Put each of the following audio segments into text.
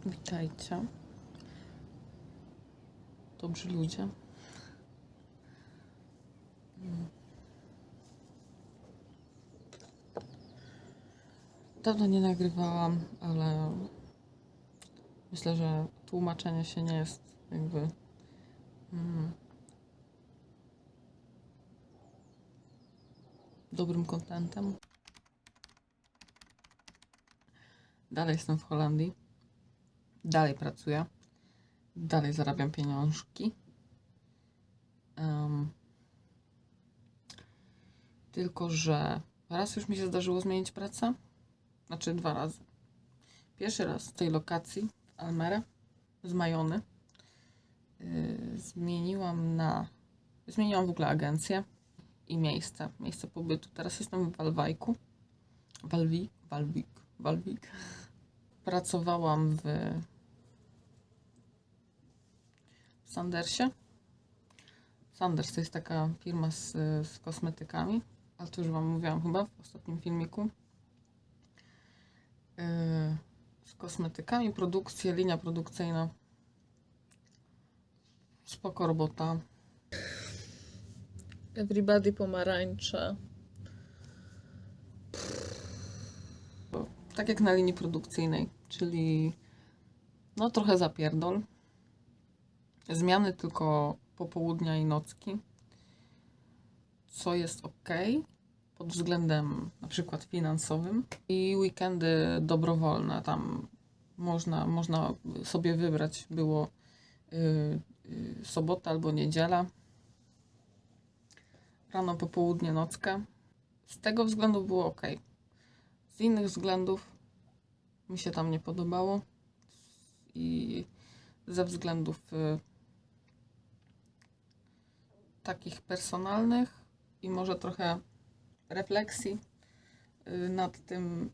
Witajcie, dobrzy ludzie. Dawno nie nagrywałam, ale myślę, że tłumaczenie się nie jest jakby dobrym kontentem. Dalej jestem w Holandii. Dalej pracuję, dalej zarabiam pieniążki. Tylko że raz już mi się zdarzyło zmienić pracę, znaczy 2 razy. Pierwszy raz z tej lokacji w Almere, z Majony, zmieniłam w ogóle agencję i miejsce pobytu. Teraz jestem w Walwijku. Walwijk. Pracowałam w Sandersie. Sanders to jest taka firma z kosmetykami, ale to już Wam mówiłam chyba w ostatnim filmiku. Z kosmetykami, linia produkcyjna. Spoko robota. Everybody pomarańcze. Tak jak na linii produkcyjnej, czyli no trochę zapierdol. Zmiany tylko popołudnia i nocki, co jest ok pod względem na przykład finansowym, i weekendy dobrowolne, tam można sobie wybrać, było sobota albo niedziela, rano, popołudnie, nockę. Z tego względu było ok. Z innych względów mi się tam nie podobało i ze względów takich personalnych i może trochę refleksji nad tym,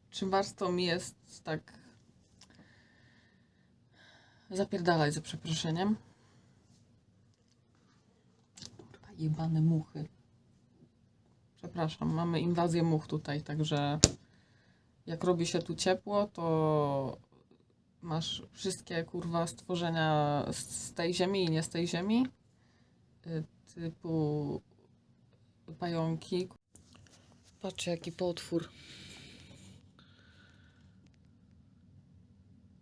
czy warto mi jest tak zapierdalać, za przeproszeniem. Kurwa, jebane muchy. Przepraszam, mamy inwazję much tutaj, także jak robi się tu ciepło, to masz wszystkie kurwa stworzenia z tej ziemi i nie z tej ziemi, typu pająki. Patrzcie, jaki potwór.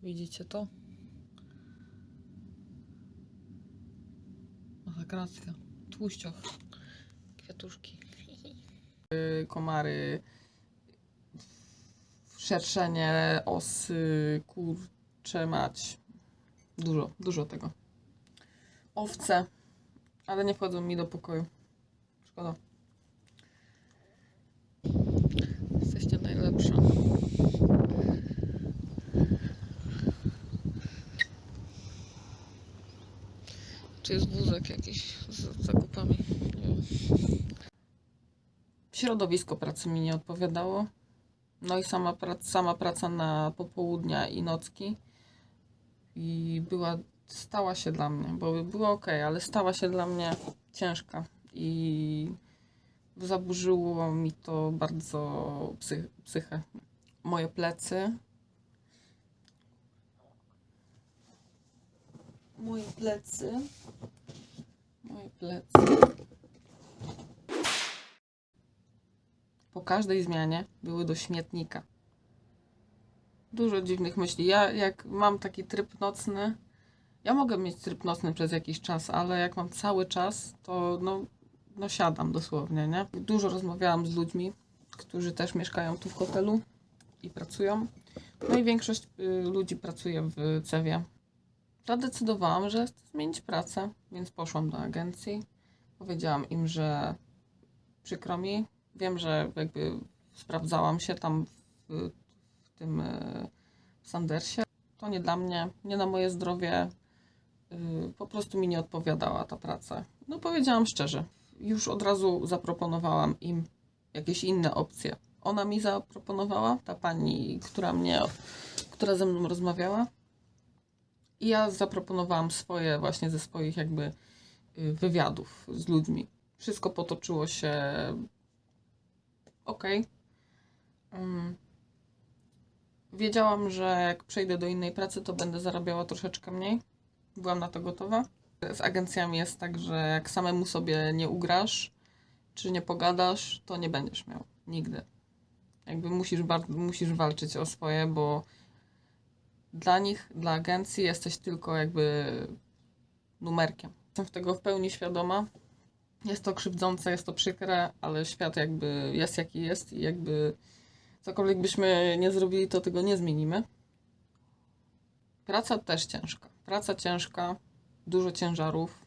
Widzicie to? Masakracja. Tłuścioch. Kwiatuszki. Komary, szerszenie, osy, kurcze mać. Dużo tego. Owce, ale nie wchodzą mi do pokoju. Szkoda. Jesteście najlepsza. Czy jest wózek jakiś z zakupami? Nie wiem. Środowisko pracy mi nie odpowiadało. No i sama praca na popołudnia i nocki. I była stała się dla mnie, bo była ok, ale stała się dla mnie ciężka i zaburzyło mi to bardzo psychę. Moje plecy. Moje plecy. Po każdej zmianie były do śmietnika. Dużo dziwnych myśli. Ja jak mam taki tryb nocny, ja mogę mieć tryb nocny przez jakiś czas, ale jak mam cały czas, to no siadam dosłownie, nie? Dużo rozmawiałam z ludźmi, którzy też mieszkają tu w hotelu i pracują. No i większość ludzi pracuje w Cewie. Zadecydowałam, że chcę zmienić pracę, więc poszłam do agencji. Powiedziałam im, że przykro mi. Wiem, że jakby sprawdzałam się tam w tym Sandersie. To nie dla mnie, nie na moje zdrowie. Po prostu mi nie odpowiadała ta praca. No powiedziałam szczerze. Już od razu zaproponowałam im jakieś inne opcje. Ona mi zaproponowała, ta pani, która ze mną rozmawiała. I ja zaproponowałam swoje właśnie ze swoich jakby wywiadów z ludźmi. Wszystko potoczyło się ok. Wiedziałam, że jak przejdę do innej pracy, to będę zarabiała troszeczkę mniej. Byłam na to gotowa. Z agencjami jest tak, że jak samemu sobie nie ugrasz, czy nie pogadasz, to nie będziesz miał. Nigdy. Jakby musisz walczyć o swoje, bo dla nich, dla agencji jesteś tylko jakby numerkiem. Jestem tego w pełni świadoma. Jest to krzywdzące, jest to przykre, ale świat jakby jest jaki jest i jakby cokolwiek byśmy nie zrobili, to tego nie zmienimy. Praca też ciężka. Praca ciężka, dużo ciężarów,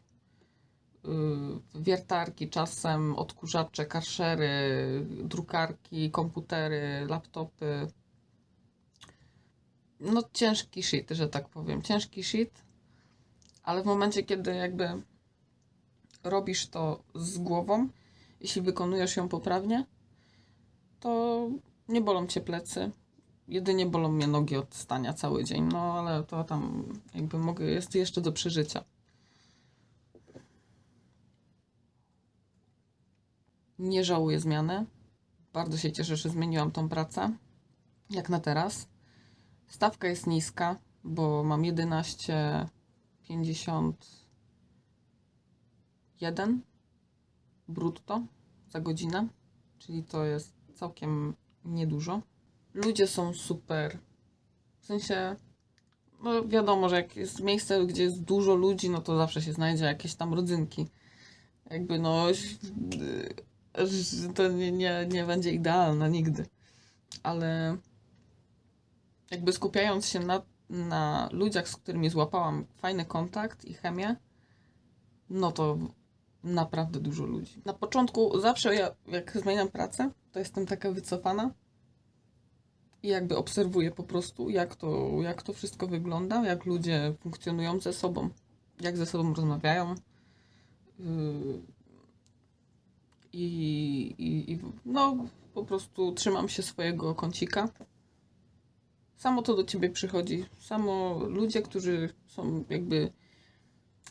wiertarki czasem, odkurzacze, karszery, drukarki, komputery, laptopy. No ciężki shit, że tak powiem. Ciężki shit, ale w momencie, kiedy jakby robisz to z głową, jeśli wykonujesz ją poprawnie, to nie bolą cię plecy. Jedynie bolą mnie nogi od stania cały dzień, no ale to tam jakby jest jeszcze do przeżycia. Nie żałuję zmiany. Bardzo się cieszę, że zmieniłam tą pracę, jak na teraz. Stawka jest niska, bo mam 11,51 brutto za godzinę, czyli to jest całkiem niedużo. Ludzie są super. W sensie, no wiadomo, że jak jest miejsce, gdzie jest dużo ludzi, no to zawsze się znajdzie jakieś tam rodzynki. Jakby no, to nie będzie idealne nigdy. Ale jakby skupiając się na ludziach, z którymi złapałam fajny kontakt i chemię, no to naprawdę dużo ludzi. Na początku zawsze jak zmieniam pracę, to jestem taka wycofana i jakby obserwuję po prostu, jak to wszystko wygląda, jak ludzie funkcjonują ze sobą, jak ze sobą rozmawiają. I no po prostu trzymam się swojego kącika. Samo to do ciebie przychodzi. Samo ludzie, którzy są jakby,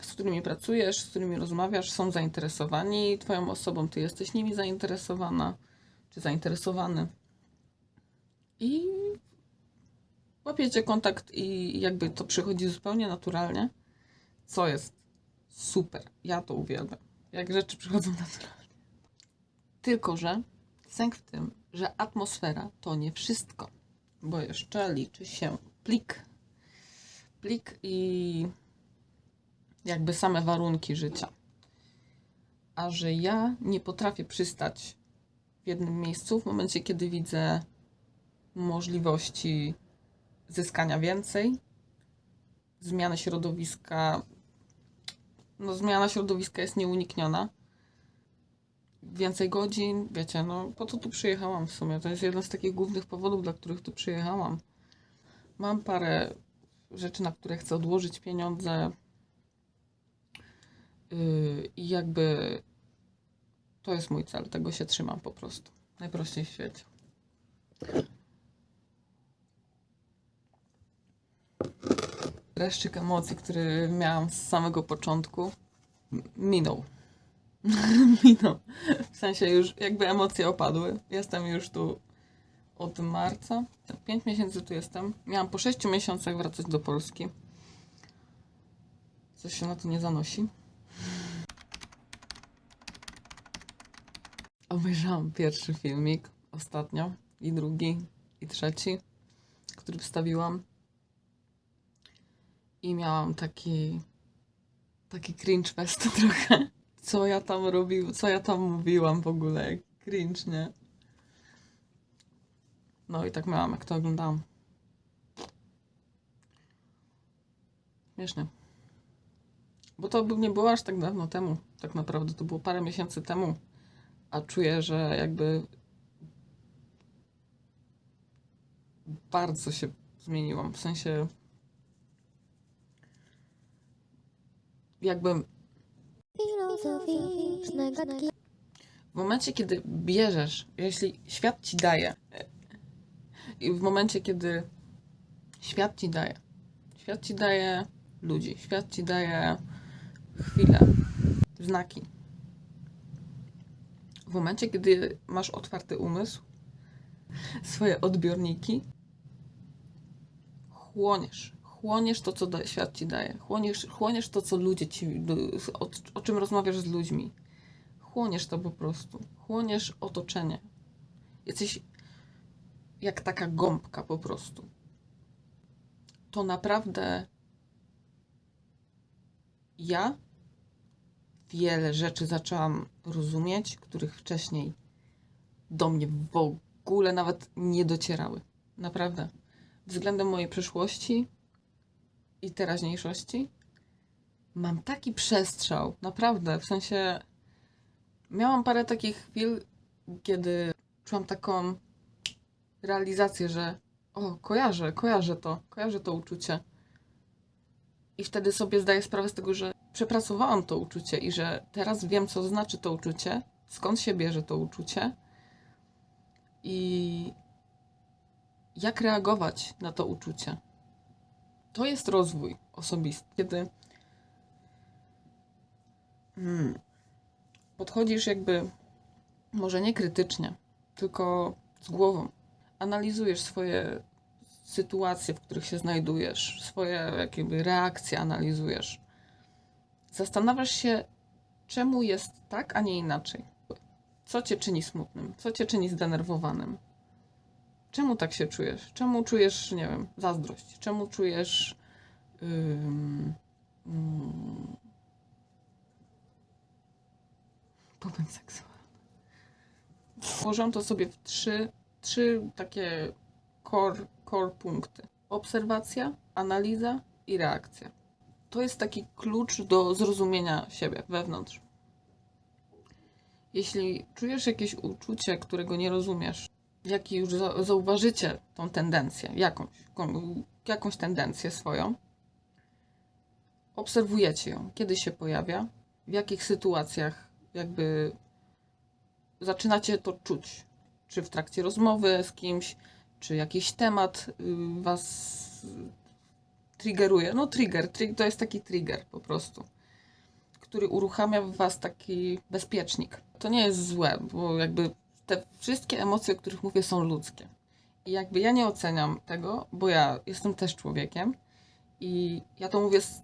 z którymi pracujesz, z którymi rozmawiasz, są zainteresowani twoją osobą, ty jesteś nimi zainteresowana, czy zainteresowany. I łapiecie kontakt i jakby to przychodzi zupełnie naturalnie, co jest super. Ja to uwielbiam. Jak rzeczy przychodzą naturalnie. Tylko że sęk w tym, że atmosfera to nie wszystko, bo jeszcze liczy się plik i jakby same warunki życia. A że ja nie potrafię przystać w jednym miejscu w momencie, kiedy widzę możliwości zyskania więcej, zmiany środowiska. No zmiana środowiska jest nieunikniona. Więcej godzin, wiecie, no po co tu przyjechałam w sumie? To jest jeden z takich głównych powodów, dla których tu przyjechałam. Mam parę rzeczy, na które chcę odłożyć pieniądze i jakby to jest mój cel, tego się trzymam po prostu. Najprościej w świecie. dreszczyk emocji, który miałam z samego początku, minął. Minął. W sensie już jakby emocje opadły. Jestem już tu od marca. 5 miesięcy tu jestem. Miałam po 6 miesiącach wracać do Polski. Coś się na to nie zanosi. Obejrzałam pierwszy filmik ostatnio i drugi i trzeci, który wstawiłam. I miałam taki cringe fest trochę. Co ja tam robiłam, co ja tam mówiłam w ogóle, jak cringe, nie? No i tak miałam, jak to oglądałam. Śmiesznie. Bo to nie było aż tak dawno temu, tak naprawdę, to było parę miesięcy temu. A czuję, że jakby bardzo się zmieniłam, w sensie jakby w momencie, kiedy bierzesz, jeśli świat ci daje i w momencie, kiedy świat ci daje ludzi, świat ci daje chwilę, znaki. W momencie, kiedy masz otwarty umysł, swoje odbiorniki, chłoniesz to, co świat ci daje. Chłoniesz to, co ludzie ci, o czym rozmawiasz z ludźmi. Chłoniesz to po prostu. Chłoniesz otoczenie. Jesteś jak taka gąbka po prostu. To naprawdę ja wiele rzeczy zaczęłam rozumieć, których wcześniej do mnie w ogóle nawet nie docierały. Naprawdę. Względem mojej przeszłości i teraźniejszości mam taki przestrzał. Naprawdę. W sensie miałam parę takich chwil, kiedy czułam taką realizację, że kojarzę to uczucie. I wtedy sobie zdaję sprawę z tego, że przepracowałam to uczucie i że teraz wiem, co znaczy to uczucie, skąd się bierze to uczucie i jak reagować na to uczucie. To jest rozwój osobisty, kiedy podchodzisz jakby może nie krytycznie, tylko z głową. Analizujesz swoje sytuacje, w których się znajdujesz, swoje jakby reakcje analizujesz. Zastanawiasz się, czemu jest tak, a nie inaczej. Co cię czyni smutnym? Co cię czyni zdenerwowanym? Czemu tak się czujesz? Czemu czujesz, nie wiem, zazdrość? Czemu czujesz popęd seksualny? Włożyłam to sobie w trzy takie core punkty. Obserwacja, analiza i reakcja. To jest taki klucz do zrozumienia siebie wewnątrz. Jeśli czujesz jakieś uczucie, którego nie rozumiesz, jaki już zauważycie tą tendencję, jakąś tendencję swoją, obserwujecie ją, kiedy się pojawia, w jakich sytuacjach jakby zaczynacie to czuć. Czy w trakcie rozmowy z kimś, czy jakiś temat was triggeruje. No trigger to jest taki trigger po prostu, który uruchamia w was taki bezpiecznik. To nie jest złe, bo jakby te wszystkie emocje, o których mówię, są ludzkie. I jakby ja nie oceniam tego, bo ja jestem też człowiekiem i ja to mówię z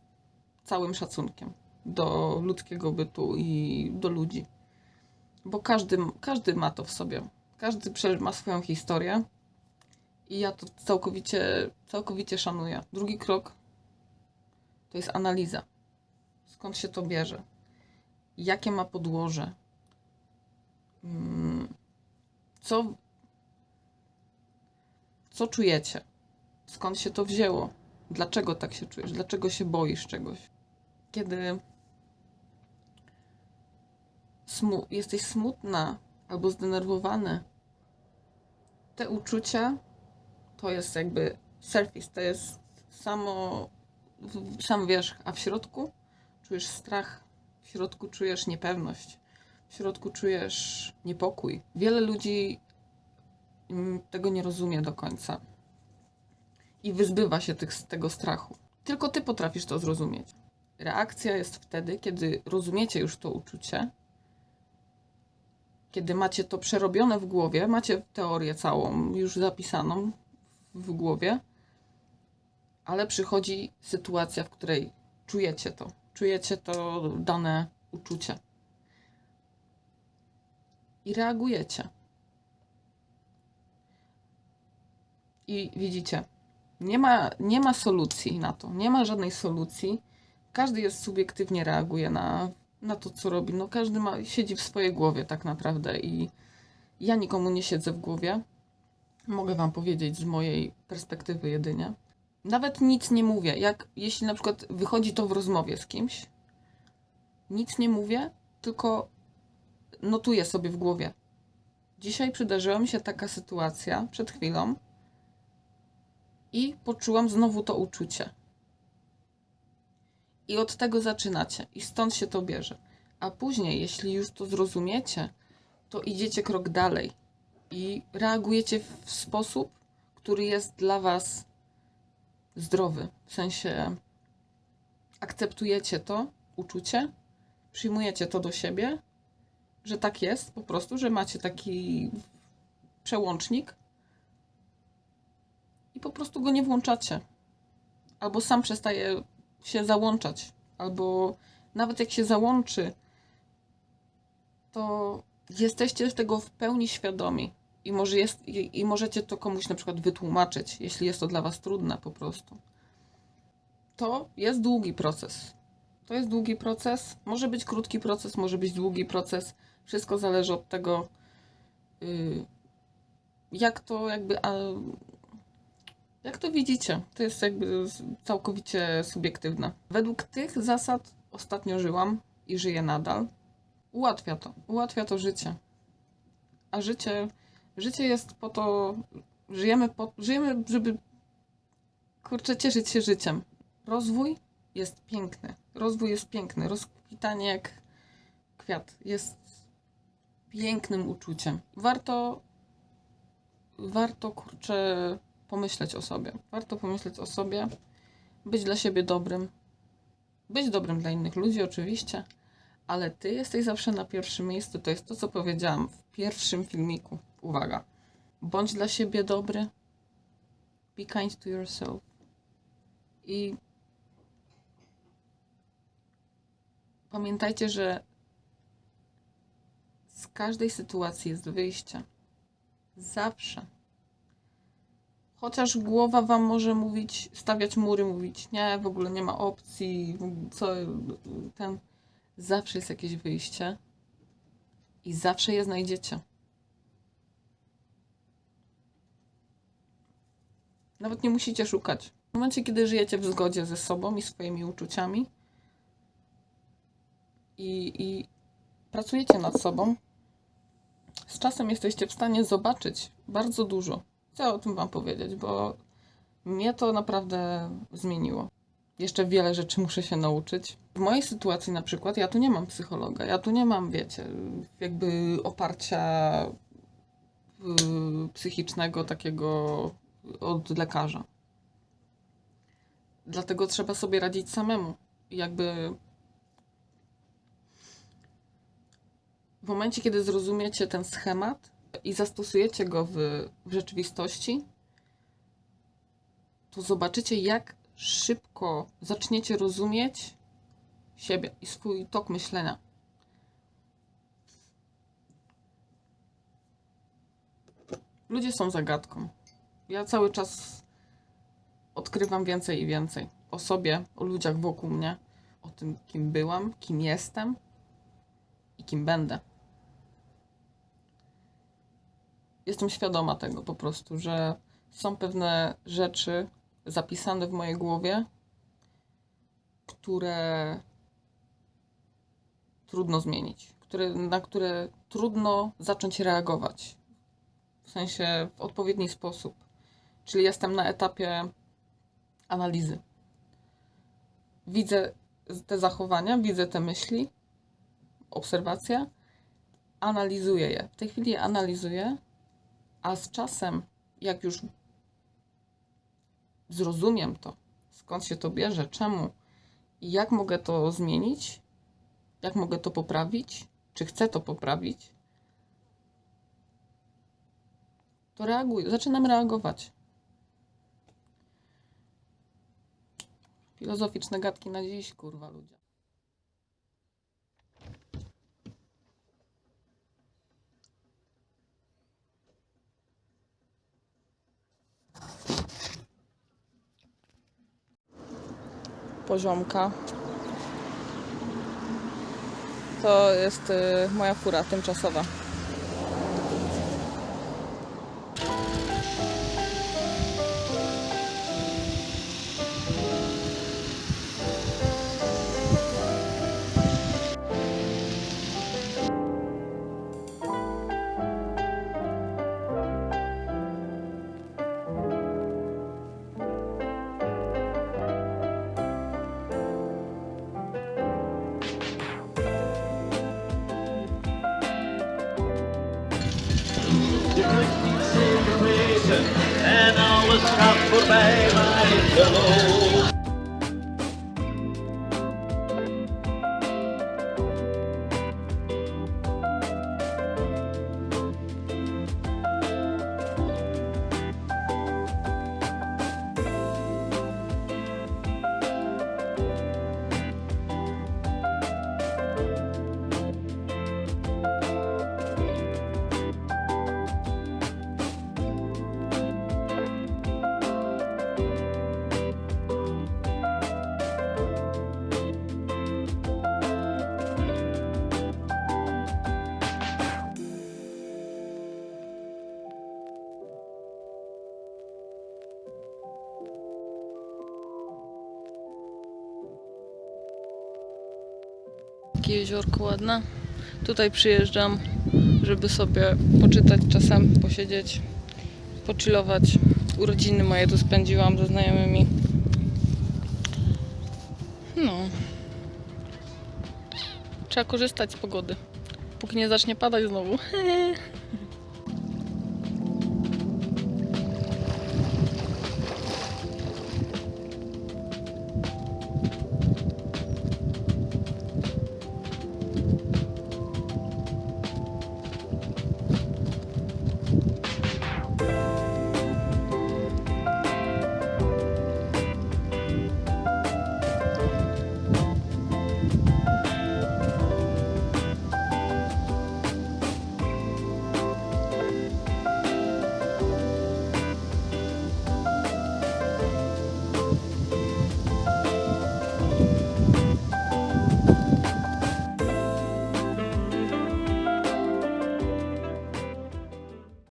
całym szacunkiem do ludzkiego bytu i do ludzi. Bo każdy ma to w sobie. Każdy ma swoją historię i ja to całkowicie szanuję. Drugi krok to jest analiza. Skąd się to bierze? Jakie ma podłoże? Co czujecie? Skąd się to wzięło? Dlaczego tak się czujesz? Dlaczego się boisz czegoś? Kiedy jesteś smutna albo zdenerwowany, te uczucia to jest jakby surface, to jest sam wierzch, a w środku czujesz strach, w środku czujesz niepewność, w środku czujesz niepokój. Wiele ludzi tego nie rozumie do końca i wyzbywa się tego strachu. Tylko ty potrafisz to zrozumieć. Reakcja jest wtedy, kiedy rozumiecie już to uczucie, kiedy macie to przerobione w głowie, macie teorię całą już zapisaną w głowie, ale przychodzi sytuacja, w której czujecie to dane uczucie i reagujecie. I widzicie, nie ma solucji na to, nie ma żadnej solucji. Każdy jest subiektywnie reaguje na to, co robi. No każdy siedzi w swojej głowie tak naprawdę i ja nikomu nie siedzę w głowie. Mogę wam powiedzieć z mojej perspektywy jedynie. Nawet nic nie mówię. Jeśli na przykład wychodzi to w rozmowie z kimś, nic nie mówię, tylko notuję sobie w głowie. Dzisiaj przydarzyła mi się taka sytuacja przed chwilą i poczułam znowu to uczucie. I od tego zaczynacie. I stąd się to bierze. A później, jeśli już to zrozumiecie, to idziecie krok dalej i reagujecie w sposób, który jest dla was zdrowy. W sensie akceptujecie to uczucie, przyjmujecie to do siebie, że tak jest po prostu, że macie taki przełącznik i po prostu go nie włączacie. Albo sam przestaje się załączać, albo nawet jak się załączy, to jesteście tego w pełni świadomi i możecie to komuś na przykład wytłumaczyć, jeśli jest to dla was trudne po prostu. To jest długi proces. To jest długi proces. Może być krótki proces, może być długi proces. Wszystko zależy od tego, jak to widzicie. To jest jakby całkowicie subiektywne. Według tych zasad ostatnio żyłam i żyję nadal. Ułatwia to życie. A życie jest po to, żyjemy, żeby cieszyć się życiem. Rozwój jest piękny. Rozkwitanie jak kwiat jest pięknym uczuciem. Warto pomyśleć o sobie. Warto pomyśleć o sobie, być dla siebie dobrym. Być dobrym dla innych ludzi oczywiście, ale ty jesteś zawsze na pierwszym miejscu. To jest to, co powiedziałam w pierwszym filmiku. Uwaga. Bądź dla siebie dobry. Be kind to yourself. I pamiętajcie, że z każdej sytuacji jest wyjście. Zawsze. Chociaż głowa wam może mówić, stawiać mury, mówić nie, w ogóle nie ma opcji, zawsze jest jakieś wyjście i zawsze je znajdziecie. Nawet nie musicie szukać. W momencie, kiedy żyjecie w zgodzie ze sobą i swoimi uczuciami i pracujecie nad sobą, z czasem jesteście w stanie zobaczyć bardzo dużo. Chcę o tym wam powiedzieć, bo mnie to naprawdę zmieniło. Jeszcze wiele rzeczy muszę się nauczyć. W mojej sytuacji na przykład ja tu nie mam psychologa, ja tu nie mam, wiecie, jakby oparcia psychicznego takiego od lekarza. Dlatego trzeba sobie radzić samemu. Jakby w momencie, kiedy zrozumiecie ten schemat i zastosujecie go w rzeczywistości, to zobaczycie, jak szybko zaczniecie rozumieć siebie i swój tok myślenia. Ludzie są zagadką. Ja cały czas odkrywam więcej i więcej o sobie, o ludziach wokół mnie, o tym, kim byłam, kim jestem i kim będę. Jestem świadoma tego po prostu, że są pewne rzeczy zapisane w mojej głowie, które trudno zmienić, na które trudno zacząć reagować. W sensie w odpowiedni sposób. Czyli jestem na etapie analizy. Widzę te zachowania, widzę te myśli, obserwacje, analizuję je. W tej chwili je analizuję, a z czasem, jak już zrozumiem to, skąd się to bierze, czemu i jak mogę to zmienić, jak mogę to poprawić, czy chcę to poprawić, to reaguję, zaczynam reagować. Filozoficzne gadki na dziś, kurwa, ludzie. Poziomka. To jest moja fura tymczasowa. En alles gaat voorbij, maar ik geloof. Takie jeziorko ładne. Tutaj przyjeżdżam, żeby sobie poczytać czasem, posiedzieć, pochillować. Urodziny moje tu spędziłam ze znajomymi. No. Trzeba korzystać z pogody. Póki nie zacznie padać znowu.